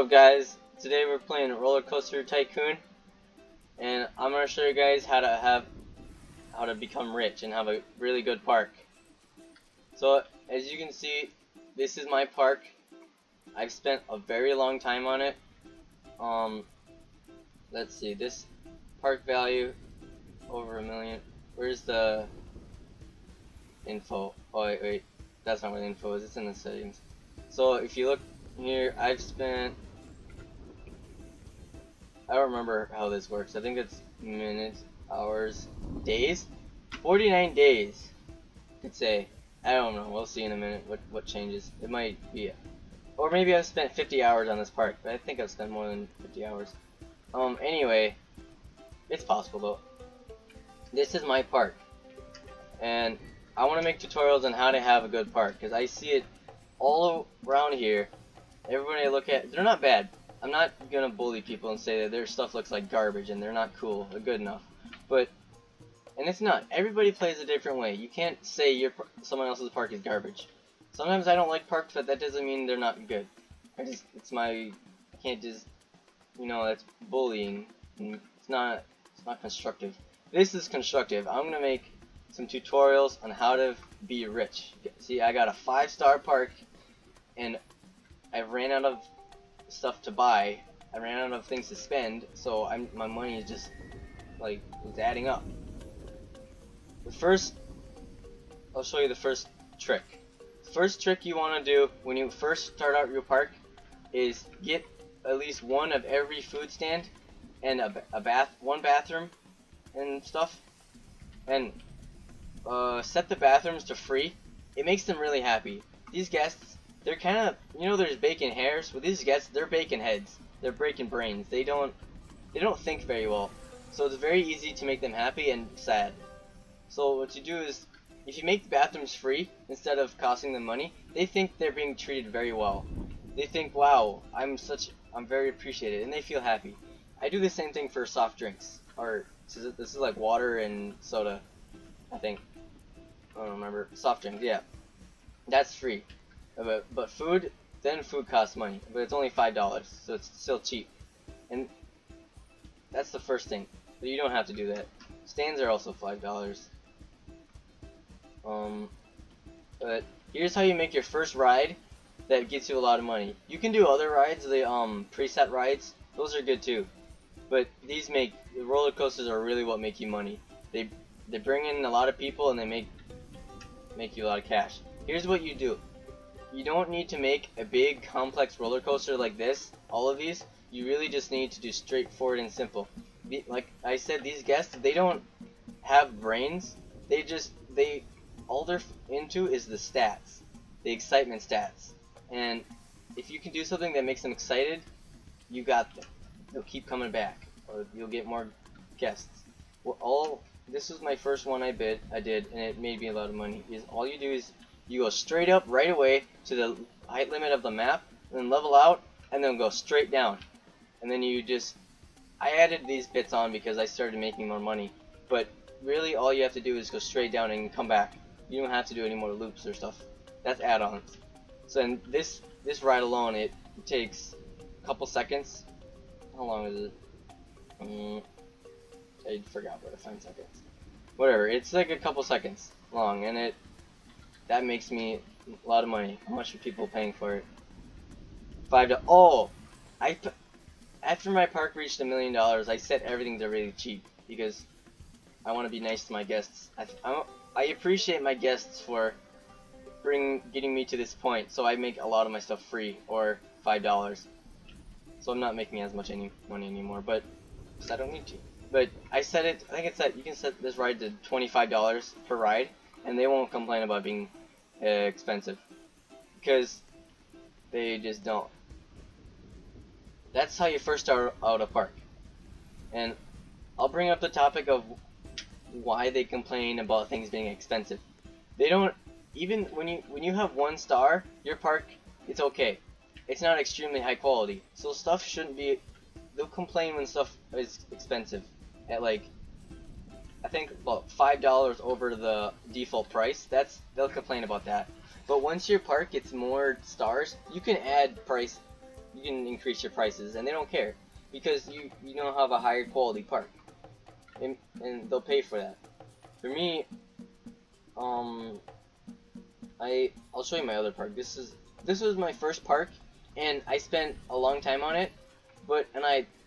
up, guys? Today we're playing Roller Coaster Tycoon, and I'm gonna show you guys how to become rich and have a really good park. So as you can see, this is my park. I've spent a very long time on it. Let's see, this park value over $1 million. Where's the info? Oh wait, that's not what the info is. It's in the settings. So if you look here, I've spent, I don't remember how this works. I think it's minutes, hours, days? 49 days, I could say. I don't know. We'll see in a minute what changes. It might be, or maybe I've spent 50 hours on this park, but I think I've spent more than 50 hours. Anyway, it's possible though. This is my park, and I want to make tutorials on how to have a good park, because I see it all around here. Everybody I look at, they're not bad. I'm not gonna bully people and say that their stuff looks like garbage and they're not cool or good enough. But, and it's not. Everybody plays a different way. You can't say someone else's park is garbage. Sometimes I don't like parks, but that doesn't mean they're not good. I can't just, that's bullying. It's not constructive. This is constructive. I'm gonna make some tutorials on how to be rich. See, I got a 5-star park, and I ran out of stuff to buy. I ran out of things to spend, so my money is just it's adding up. I'll show you the first trick. The first trick you want to do when you first start out your park is get at least one of every food stand and one bathroom and stuff, and set the bathrooms to free. It makes them really happy. These guests, they're kind of, there's bacon hairs. With these guests, they're bacon heads. They're breaking brains. They don't think very well. So it's very easy to make them happy and sad. So what you do is, if you make the bathrooms free instead of costing them money, they think they're being treated very well. They think, wow, I'm very appreciated, and they feel happy. I do the same thing for soft drinks, or this is like water and soda, I think. I don't remember. Soft drinks, yeah. That's free. But food costs money. But it's only $5, so it's still cheap. And that's the first thing. But you don't have to do that. Stands are also $5. But here's how you make your first ride that gets you a lot of money. You can do other rides, the preset rides. Those are good too. But the roller coasters are really what make you money. They bring in a lot of people, and they make you a lot of cash. Here's what you do. You don't need to make a big complex roller coaster like this, all of these. You really just need to do straightforward and simple. Like I said, these guests, they don't have brains. All they're into is the stats, the excitement stats. And if you can do something that makes them excited, you got them. They'll keep coming back, or you'll get more guests. This was my first one I did, and it made me a lot of money. All you do is you go straight up right away to the height limit of the map, and then level out, and then go straight down. And then I added these bits on because I started making more money. But really, all you have to do is go straight down and come back. You don't have to do any more loops or stuff. That's add-ons. So in this ride alone, it takes a couple seconds. How long is it? I forgot where to find seconds. Whatever, it's like a couple seconds long, and that makes me a lot of money. How much are people paying for it? $5. Oh, after my park reached $1 million, I set everything to really cheap because I want to be nice to my guests. I appreciate my guests for getting me to this point, so I make a lot of my stuff free or $5. So I'm not making as much money anymore, but I don't need to. But I think you can set this ride to $25 per ride, and they won't complain about being expensive, because they just don't. That's how you first start out a park. And I'll bring up the topic of why they complain about things being expensive. They don't, even when you have 1 star, your park, it's okay. It's not extremely high quality, so stuff shouldn't be. They'll complain when stuff is expensive at I think about $5 over the default price. They'll complain about that. But once your park gets more stars, you can add price you can increase your prices, and they don't care because you don't have a higher quality park, and they'll pay for that. For me, I'll show you my other park. This was my first park, and I spent a long time on it,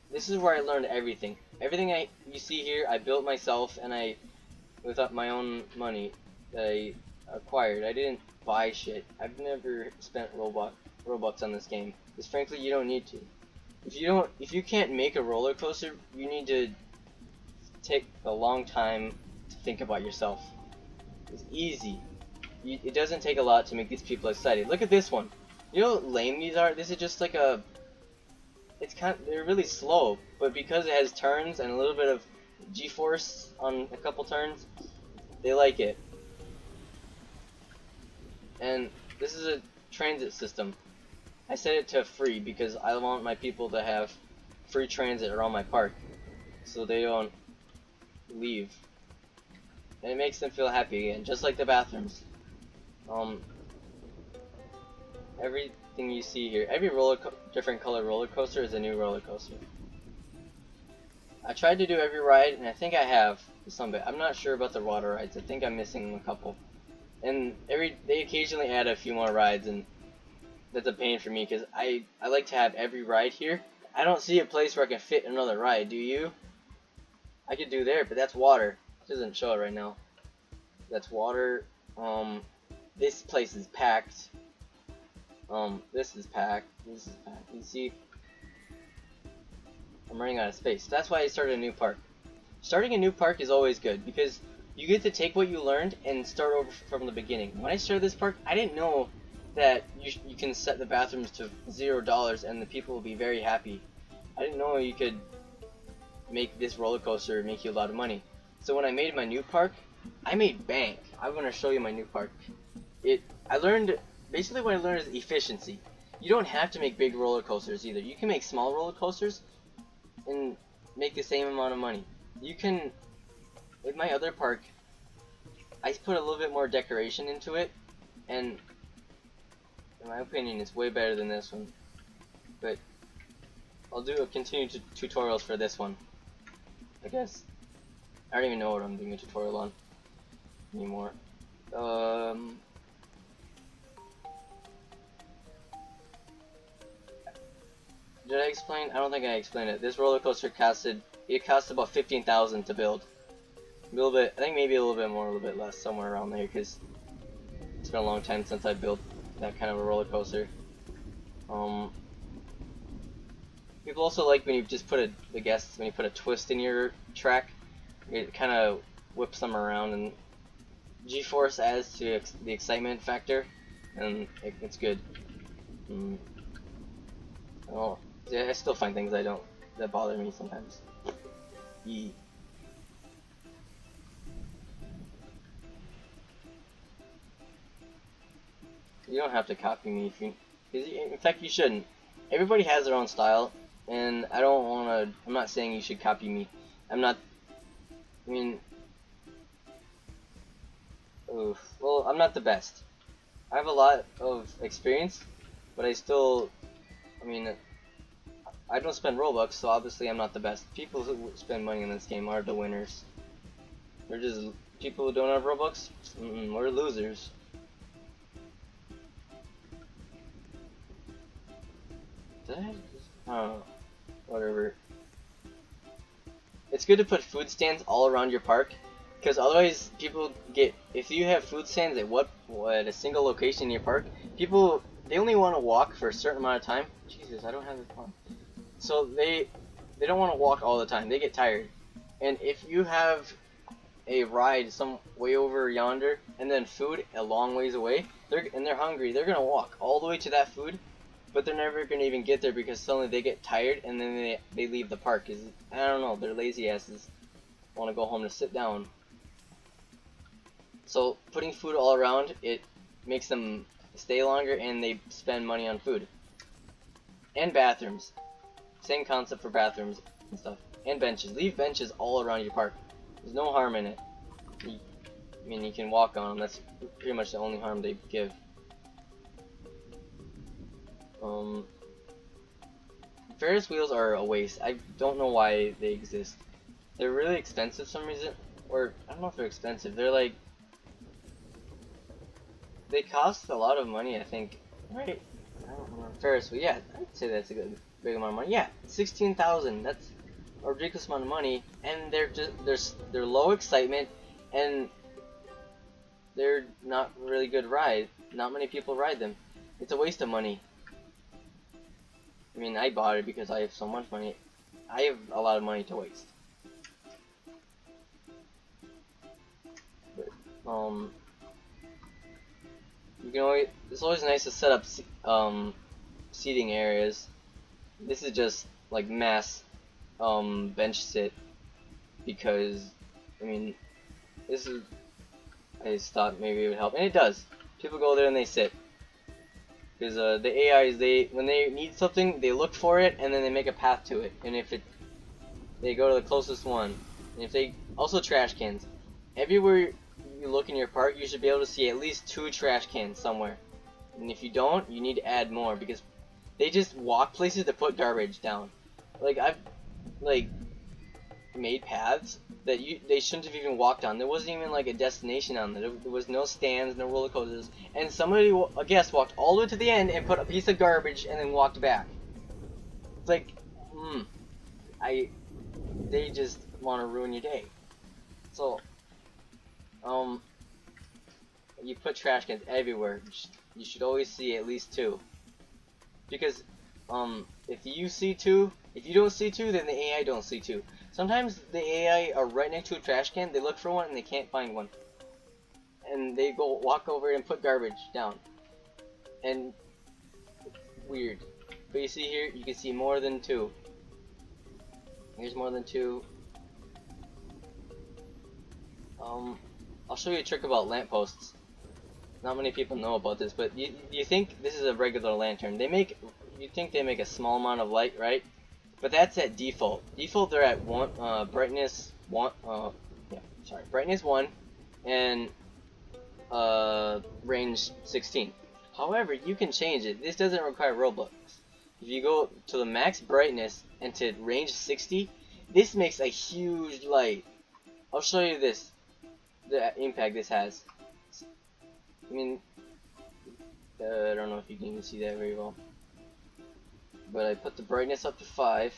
this is where I learned everything. Everything you see here, I built myself, and with my own money that I acquired. I didn't buy shit. I've never spent Robux on this game, because frankly, you don't need to. If you can't make a roller coaster, you need to take a long time to think about yourself. It's easy. It doesn't take a lot to make these people excited. Look at this one. You know how lame these are? This is just like they're really slow, but because it has turns and a little bit of G-force on a couple turns, they like it. And this is a transit system. I set it to free because I want my people to have free transit around my park, so they don't leave. And it makes them feel happy again, just like the bathrooms. Everything you see here, every different color roller coaster is a new roller coaster. I tried to do every ride, and I think I have some bit. I'm not sure about the water rides. I think I'm missing a couple. And they occasionally add a few more rides, and that's a pain for me because I like to have every ride here. I don't see a place where I can fit another ride. Do you? I could do there, but that's water. It doesn't show it right now. That's water. This place is packed. This is packed. This is packed. You see, I'm running out of space. That's why I started a new park. Starting a new park is always good because you get to take what you learned and start over from the beginning. When I started this park, I didn't know that you can set the bathrooms to $0 and the people will be very happy. I didn't know you could make this roller coaster make you a lot of money. So when I made my new park, I made bank. I'm gonna show you my new park. Basically what I learned is efficiency. You don't have to make big roller coasters either. You can make small roller coasters and make the same amount of money. You can, with my other park, I put a little bit more decoration into it, and in my opinion it's way better than this one. But I'll do a continued tutorials for this one, I guess. I don't even know what I'm doing a tutorial on anymore. Did I explain? I don't think I explained it. This roller coaster cost about $15,000 to build. A little bit, I think maybe a little bit more, a little bit less, somewhere around there, because it's been a long time since I built that kind of a roller coaster. People also like when you just put when you put a twist in your track, it kind of whips them around, and G-force adds to the excitement factor, and it's good. Oh, yeah, I still find things that bother me sometimes. You don't have to copy me in fact you shouldn't. Everybody has their own style, and I'm not saying you should copy me. Well, I'm not the best. I have a lot of experience, but I don't spend Robux, so obviously I'm not the best. People who spend money in this game are the winners. We're just people who don't have Robux. We're losers. Whatever. It's good to put food stands all around your park, because otherwise if you have food stands at a single location in your park, they only want to walk for a certain amount of time. Jesus, I don't have this on. So they don't want to walk all the time. They get tired. And if you have a ride some way over yonder and then food a long ways away, they're hungry, they're gonna walk all the way to that food, but they're never gonna even get there because suddenly they get tired and then they leave the park. I don't know, they're lazy asses, want to go home to sit down. So putting food all around, it makes them stay longer and they spend money on food. And bathrooms. Same concept for bathrooms and stuff. And benches. Leave benches all around your park. There's no harm in it. You can walk on them. That's pretty much the only harm they give. Ferris wheels are a waste. I don't know why they exist. They're really expensive for some reason, or I don't know if they're expensive. They're like, they cost a lot of money, I think, right? I don't remember. Ferris wheel, yeah, I'd say that's a good big amount of money. Yeah, 16,000. That's a ridiculous amount of money, and they're low excitement, and they're not really good ride. Not many people ride them. It's a waste of money. I mean, I bought it because I have so much money. I have a lot of money to waste. But, you can always, it's always nice to set up seating areas. This is just like mass bench sit because I mean this is, I just thought maybe it would help, and it does. People go there and they sit because the AIs, when they need something, they look for it and then they make a path to it, and if it, they go to the closest one. And if they also, trash cans, everywhere you look in your park, you should be able to see at least 2 trash cans somewhere, and if you don't, you need to add more because they just walk places to put garbage down. Like, I've like made paths that they shouldn't have even walked on. There wasn't even like a destination on there. There was no stands, no roller coasters, and somebody, a guest, walked all the way to the end and put a piece of garbage and then walked back. It's like, they just want to ruin your day. So, you put trash cans everywhere. You should always see at least 2. Because, if you see 2, if you don't see 2, then the AI don't see 2. Sometimes the AI are right next to a trash can, they look for one and they can't find one. And they go walk over and put garbage down. And it's weird. But you see here, you can see more than 2. Here's more than 2. I'll show you a trick about lampposts. Not many people know about this, but you think this is a regular lantern. You think they make a small amount of light, right? But that's at default. Default, they're at brightness 1, brightness 1, and range 16. However, you can change it. This doesn't require Roblox. If you go to the max brightness and to range 60, this makes a huge light. I'll show you this, the impact this has. I mean, I don't know if you can even see that very well. But I put the brightness up to 5,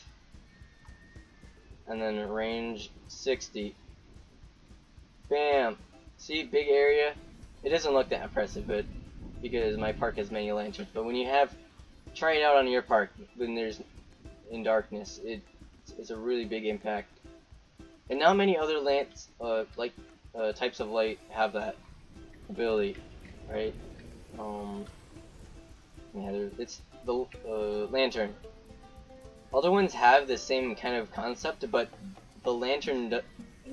and then range 60. Bam! See, big area. It doesn't look that impressive, but because my park has many lanterns. But when you try it out on your park when there's in darkness, it's a really big impact. And not many other types of light have that ability, right? Yeah, it's the lantern. Other ones have the same kind of concept, but the lantern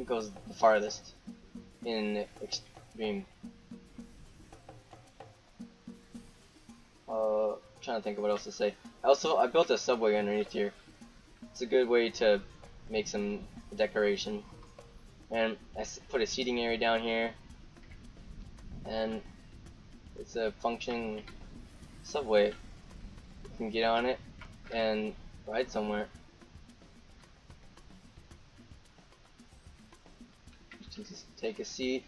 goes the farthest in extreme. Trying to think of what else to say. I built a subway underneath here. It's a good way to make some decoration. And I put a seating area down here, and it's a functioning subway. You can get on it and ride somewhere. Just take a seat,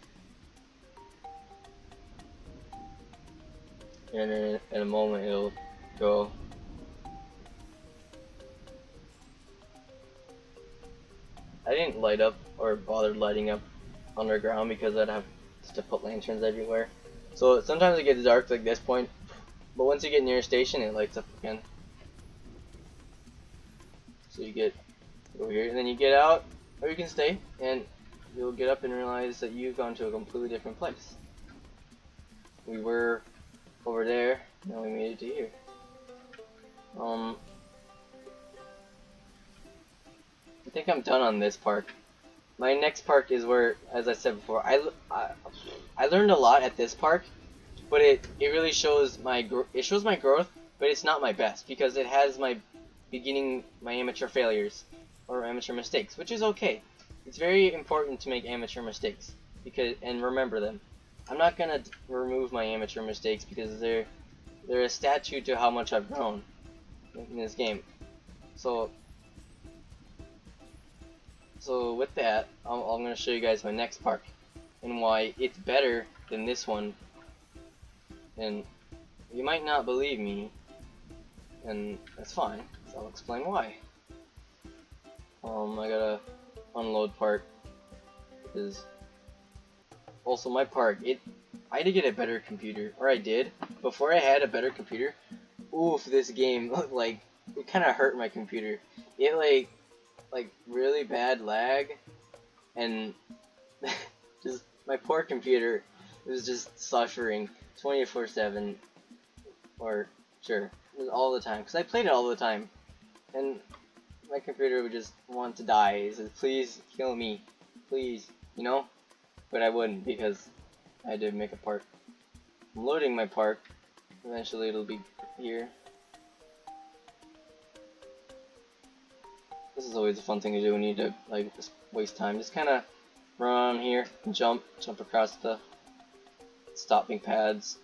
and in a moment it'll go. I didn't light up or bother lighting up underground because I'd have to put lanterns everywhere. So sometimes it gets dark like this point, but once you get near a station, it lights up again. So you get over here, and then you get out, or you can stay, and you'll get up and realize that you've gone to a completely different place. We were over there, now we made it to here. I think I'm done on this park. My next park is where, as I said before, I learned a lot at this park, but it really shows my growth, but it's not my best because it has my amateur failures or amateur mistakes, which is okay. It's very important to make amateur mistakes and remember them. I'm not gonna remove my amateur mistakes because they're a statute to how much I've grown in this game. So with that, I'm gonna show you guys my next park and why it's better than this one. And you might not believe me, and that's fine. So I'll explain why. I gotta unload park because also my park. I had to get a better computer, or I did. Before I had a better computer, oof, this game like it kind of hurt my computer. It like really bad lag, and just my poor computer was just suffering 24/7, or sure, all the time. Cause I played it all the time, and my computer would just want to die. It says, "Please kill me, please," you know. But I wouldn't because I had to make a park. I'm loading my park. Eventually, it'll be here. This is always a fun thing to do when you need to like just waste time. Just kind of run on here, jump across the stopping pads,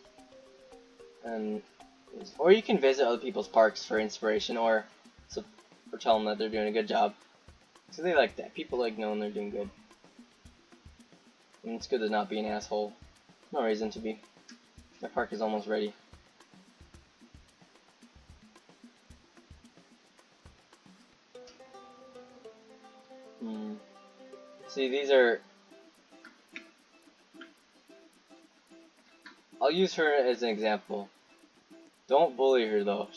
and or you can visit other people's parks for inspiration, or tell them that they're doing a good job. So they like that. People like knowing they're doing good. And it's good to not be an asshole. No reason to be. My park is almost ready. See, these are... I'll use her as an example. Don't bully her though.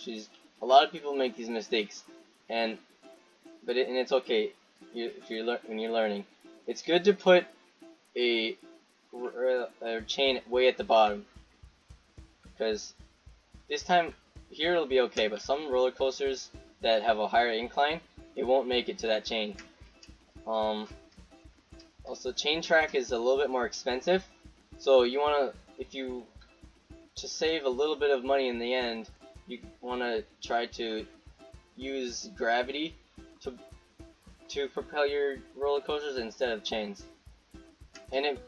A lot of people make these mistakes, and it's okay when you're learning. It's good to put a chain way at the bottom, because this time here it'll be okay. But some roller coasters that have a higher incline, it won't make it to that chain. Also, chain track is a little bit more expensive, so you wanna to save a little bit of money in the end, you want to try to use gravity to propel your roller coasters instead of chains. And in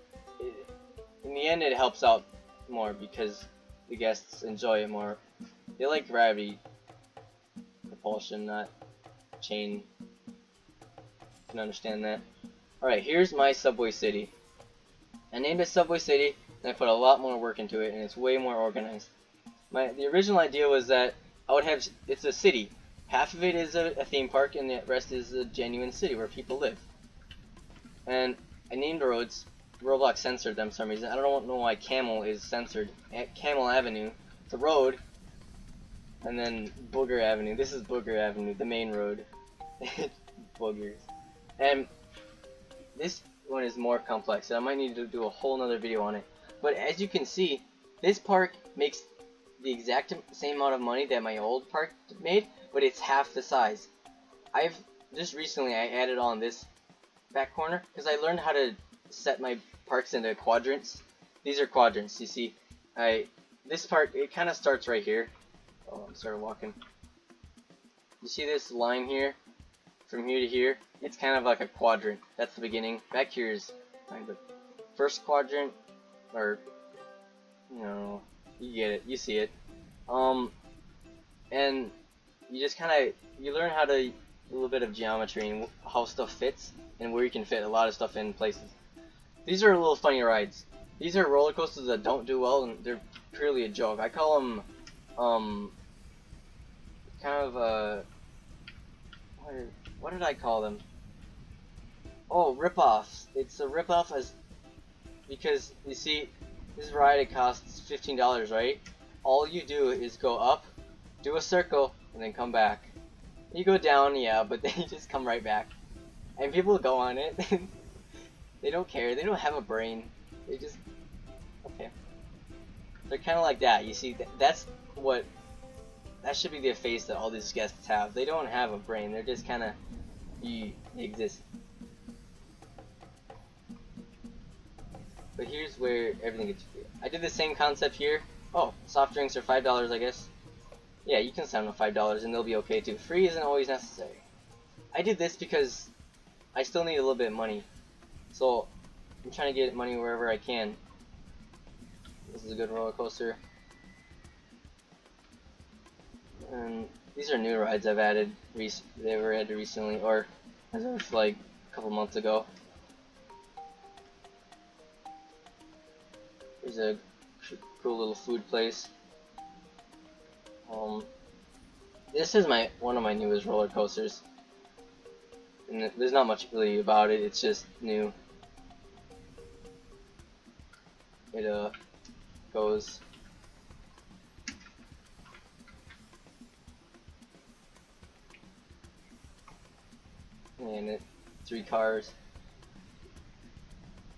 the end, it helps out more because the guests enjoy it more. They like gravity propulsion, not chain. You can understand that. Alright, here's my Subway City. I named it Subway City, and I put a lot more work into it, and it's way more organized. The original idea was that I would have, it's a city. Half of it is a theme park, and the rest is a genuine city where people live. And I named the roads. Roblox censored them for some reason. I don't know why Camel is censored. Camel Avenue, the road, and then Booger Avenue. This is Booger Avenue, the main road. Boogers. And this one is more complex, and I might need to do a whole nother video on it. But as you can see, this park makes the exact same amount of money that my old park made, but it's half the size. Just recently I added on this back corner because I learned how to set my parks into quadrants. These are quadrants. You see, this part, it kind of starts right here. Oh, I'm started walking. You see this line here? From here to here, it's kind of like a quadrant. That's the beginning. Back here is kind of first quadrant, or you know, you get it, you see it. And you just you learn how to a little bit of geometry and how stuff fits and where you can fit a lot of stuff in places. These are a little funny rides. These are roller coasters that don't do well, and they're purely a joke. I call them kind of a what did I call them? Oh, rip-offs. It's a rip-off because you see, this ride, it costs $15, right? All you do is go up, do a circle, and then come back. You go down, yeah, but then you just come right back. And people go on it. They don't care. They don't have a brain. They just okay. They're kind of like that. You see, that should be the face that all these guests have. They don't have a brain. They're just kind of they exist. But here's where everything gets free. I did the same concept here. Oh, soft drinks are $5, I guess. Yeah, you can send them $5 and they'll be okay too. Free isn't always necessary. I did this because I still need a little bit of money. So I'm trying to get money wherever I can. This is a good roller coaster. And These are new rides I've added. They were added recently, or as of like a couple months ago. There's a cool little food place. This is one of my newest roller coasters, and there's not much really about it. It's just new. It goes. And 3 cars.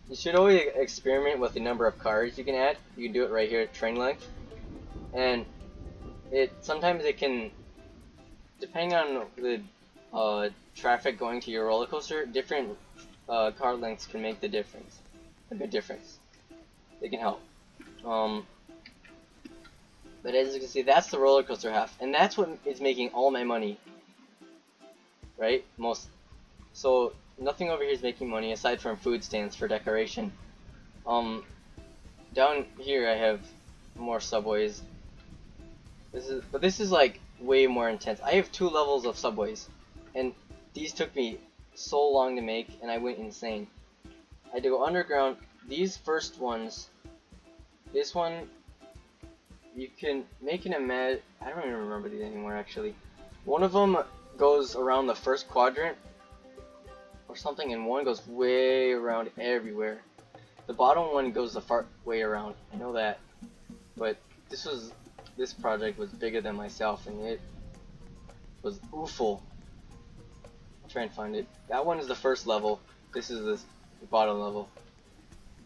You should always experiment with the number of cars you can add. You can do it right here at train length, and sometimes it can, depending on the traffic going to your roller coaster, different car lengths can make the difference, a good difference. They can help. But as you can see, that's the roller coaster half, and that's what is making all my money. Right? So nothing over here is making money aside from food stands for decoration. Down here I have more subways. This is like way more intense. I have 2 levels of subways, and these took me so long to make, and I went insane. I had to go underground. These first ones, this one, you can make an I don't even remember these anymore actually. One of them goes around the first quadrant or something, and one goes way around everywhere. The bottom one goes the far way around. I know that, but this project was bigger than myself, and it was awful. I'll try and find it. That one is the first level. This is the bottom level.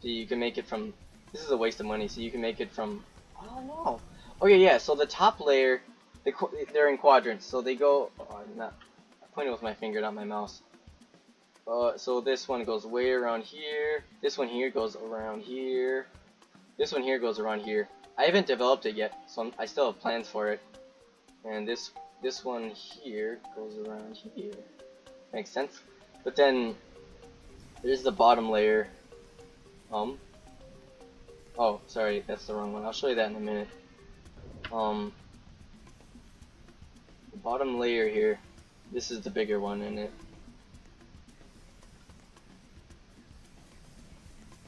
So you can make it from. This is a waste of money. So you can make it from. I don't know. Oh yeah. So the top layer, they're in quadrants. So they go. Oh, I'm pointing with my finger, not my mouse. So this one goes way around here. This one here goes around here. This one here goes around here. I haven't developed it yet, so I still have plans for it. And this one here goes around here. Makes sense. But then there's the bottom layer. Oh, sorry, that's the wrong one. I'll show you that in a minute. The bottom layer here. This is the bigger one in it.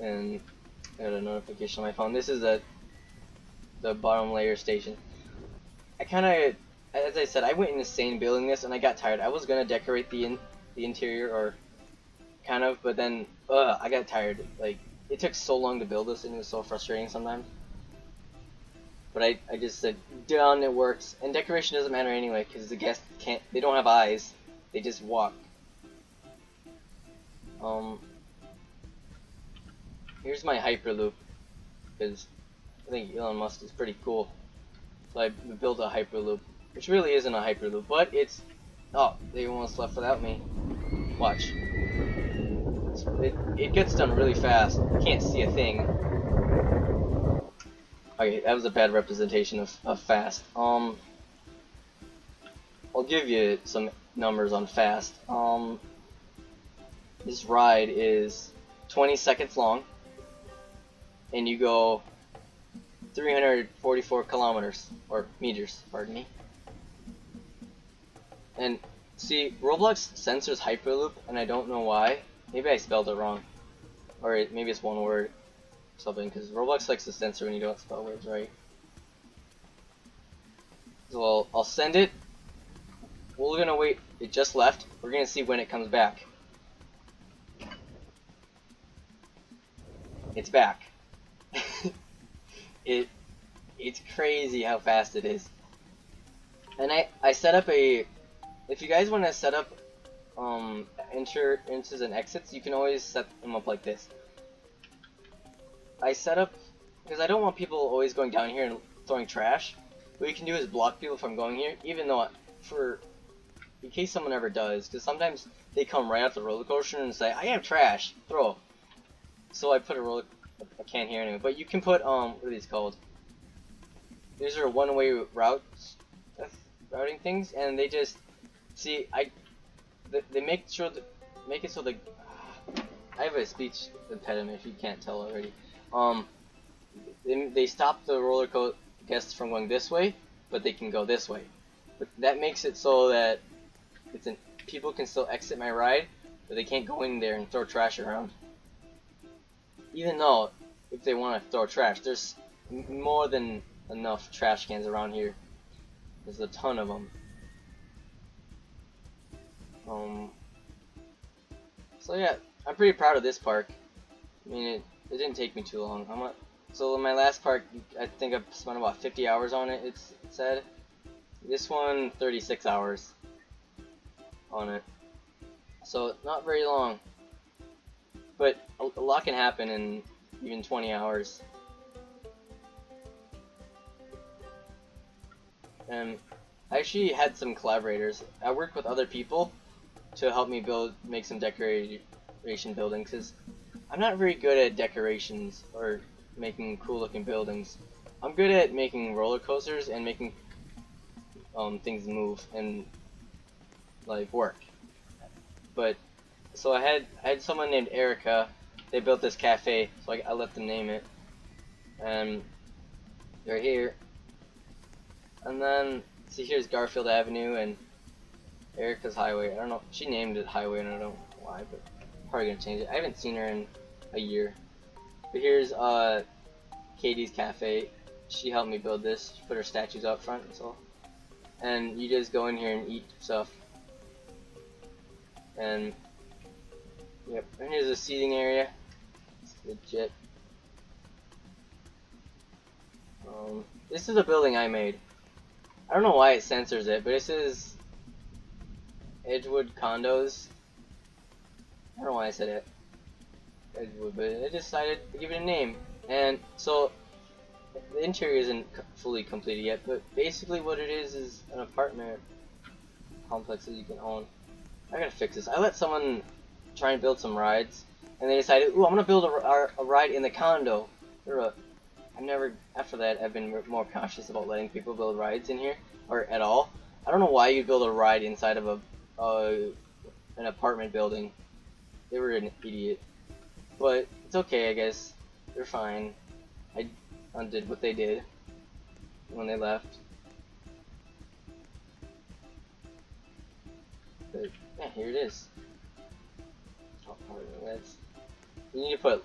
And I got a notification on my phone. This is the bottom layer station. I kind of, as I said, I went insane building this, and I got tired. I was gonna decorate the interior, or kind of, but then I got tired. Like, it took so long to build this, and it was so frustrating sometimes. But I just said, done, it works. And decoration doesn't matter anyway, because the guests they don't have eyes, they just walk. Here's my Hyperloop, because I think Elon Musk is pretty cool. So I built a Hyperloop, which really isn't a Hyperloop, but it's... Oh, they almost left without me. Watch. It gets done really fast. You can't see a thing. Okay, that was a bad representation of fast. I'll give you some numbers on fast. This ride is 20 seconds long, and you go 344 kilometers, or meters, pardon me. And see, Roblox censors Hyperloop, and I don't know why. Maybe I spelled it wrong, or maybe it's one word, or something, because Roblox likes to censor when you don't spell words right. So I'll send it. We're gonna wait. It just left. We're gonna see when it comes back. It's back. It's crazy how fast it is. And I set up a. If you guys want to set up entrances and exits, you can always set them up like this. I set up because I don't want people always going down here and throwing trash. What you can do is block people from going here, even though in case someone ever does, because sometimes they come right off the roller coaster and say, "I have trash, throw." So I put a can here anyway. But you can put what are these called? These are one-way routes, routing things, and they just see they make it so the I have a speech impediment if you can't tell already. They stop the roller coaster guests from going this way, but they can go this way. but that makes it so that people can still exit my ride, but they can't go in there and throw trash around. Even though, if they want to throw trash, there's more than enough trash cans around here. There's a ton of them. So yeah, I'm pretty proud of this park. I mean, it didn't take me too long. So in my last park, I think I've spent about 50 hours on it, it said. This one, 36 hours on it. So not very long. But a lot can happen in even 20 hours. And I actually had some collaborators. I worked with other people to help me make some decoration buildings, because I'm not very good at decorations or making cool looking buildings. I'm good at making roller coasters and making things move and like work. But so I had someone named Erica. They built this cafe, so I let them name it, and they're here. And then see, here's Garfield Avenue and Erica's Highway. I don't know. She named it Highway, and I don't know why, but I'm probably gonna change it. I haven't seen her in a year. But here's Katie's Cafe. She helped me build this. She put her statues out front and so. And you just go in here and eat stuff. And yep. And here's a seating area. It's legit. This is a building I made. I don't know why it censors it, but this is Edgewood Condos. I don't know why I said it. Edgewood, but I decided to give it a name. And so the interior isn't fully completed yet, but basically what it is an apartment complex that you can own. I gotta fix this. I let someone try and build some rides, and they decided, ooh, I'm gonna build a ride in the condo. After that, I've been more conscious about letting people build rides in here, or at all. I don't know why you'd build a ride inside of an apartment building. They were an idiot. But it's okay, I guess. They're fine. I undid what they did when they left. But yeah, here it is. Oh, you need to put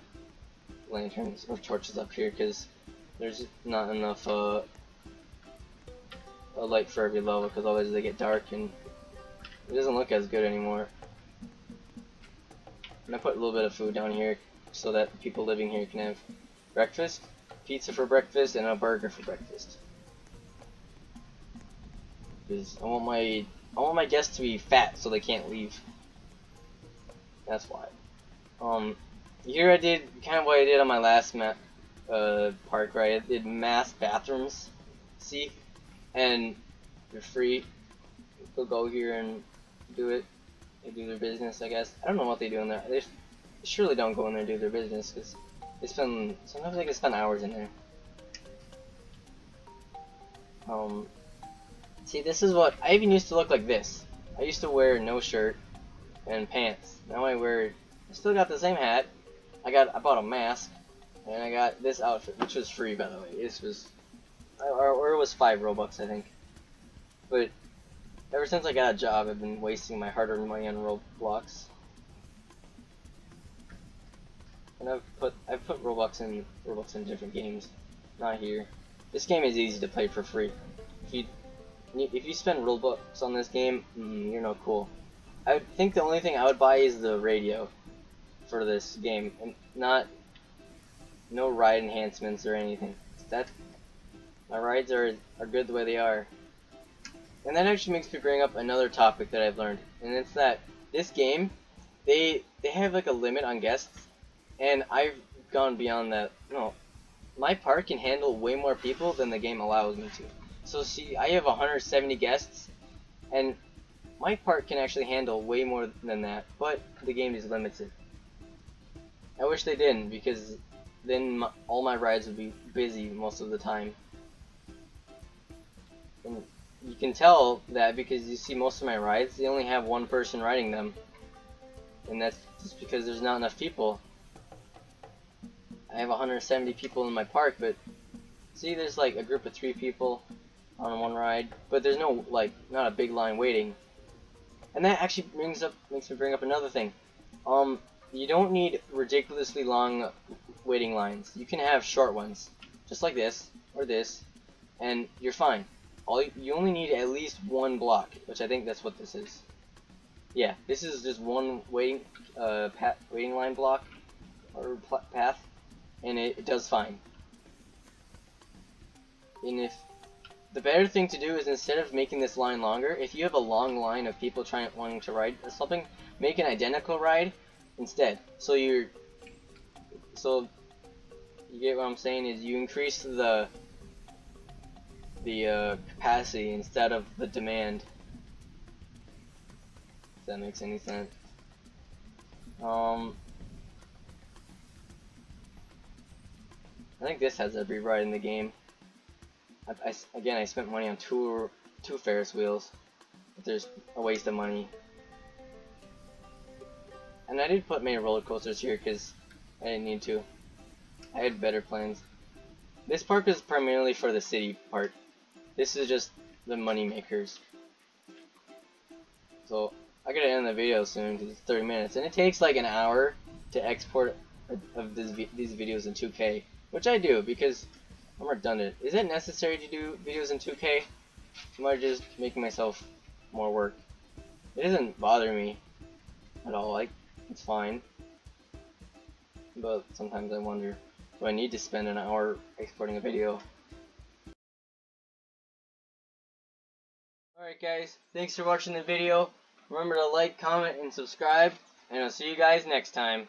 lanterns or torches up here because there's not enough a light for every level, because otherwise they get dark and it doesn't look as good anymore. And I put a little bit of food down here so that the people living here can have breakfast, pizza for breakfast, and a burger for breakfast. Because I want my guests to be fat so they can't leave. That's why. Here I did kind of what I did on my last park, right? I did mass bathrooms. See, and they're free. People go here and do it. They do their business, I guess. I don't know what they do in there. They surely don't go in there and do their business, because sometimes they can spend hours in there. See, this is what I even used to look like this. I used to wear no shirt and pants. Now I still got the same hat. I bought a mask, and I got this outfit, which was free, by the way. This was, or it was 5 Robux, I think. But ever since I got a job, I've been wasting my hard-earned money on Roblox. And I've put Robux in different games, not here. This game is easy to play for free. If you spend Robux on this game, you're no cool. I think the only thing I would buy is the radio for this game, and no ride enhancements or anything. My rides are good the way they are. And that actually makes me bring up another topic that I've learned, and it's that this game, they have like a limit on guests, and I've gone beyond that. No, my park can handle way more people than the game allows me to. So see, I have 170 guests, and my park can actually handle way more than that, but the game is limited. I wish they didn't, because then all my rides would be busy most of the time. And you can tell that because you see most of my rides, they only have one person riding them. And that's just because there's not enough people. I have 170 people in my park, but see, there's like a group of 3 people, on one ride, but there's no like not a big line waiting. And that actually makes me bring up another thing. You don't need ridiculously long waiting lines. You can have short ones, just like this or this, and you're fine. You only need at least one block, which I think that's what this is. Yeah, this is just one waiting line block or path, and it does fine. And if the better thing to do is, instead of making this line longer, if you have a long line of people wanting to ride something, make an identical ride instead. So you get what I'm saying, is you increase the capacity instead of the demand. If that makes any sense. I think this has every ride in the game. Again, I spent money on two Ferris wheels. But there's a waste of money. And I did put many roller coasters here because I didn't need to. I had better plans. This park is primarily for the city part. This is just the money makers. So I gotta end the video soon because it's 30 minutes, and it takes like an hour to export of these videos in 2K, which I do because I'm redundant. Is it necessary to do videos in 2K? Am I just making myself more work? It doesn't bother me at all. Like, it's fine. But sometimes I wonder, do I need to spend an hour exporting a video? Alright guys, thanks for watching the video. Remember to like, comment, and subscribe, and I'll see you guys next time.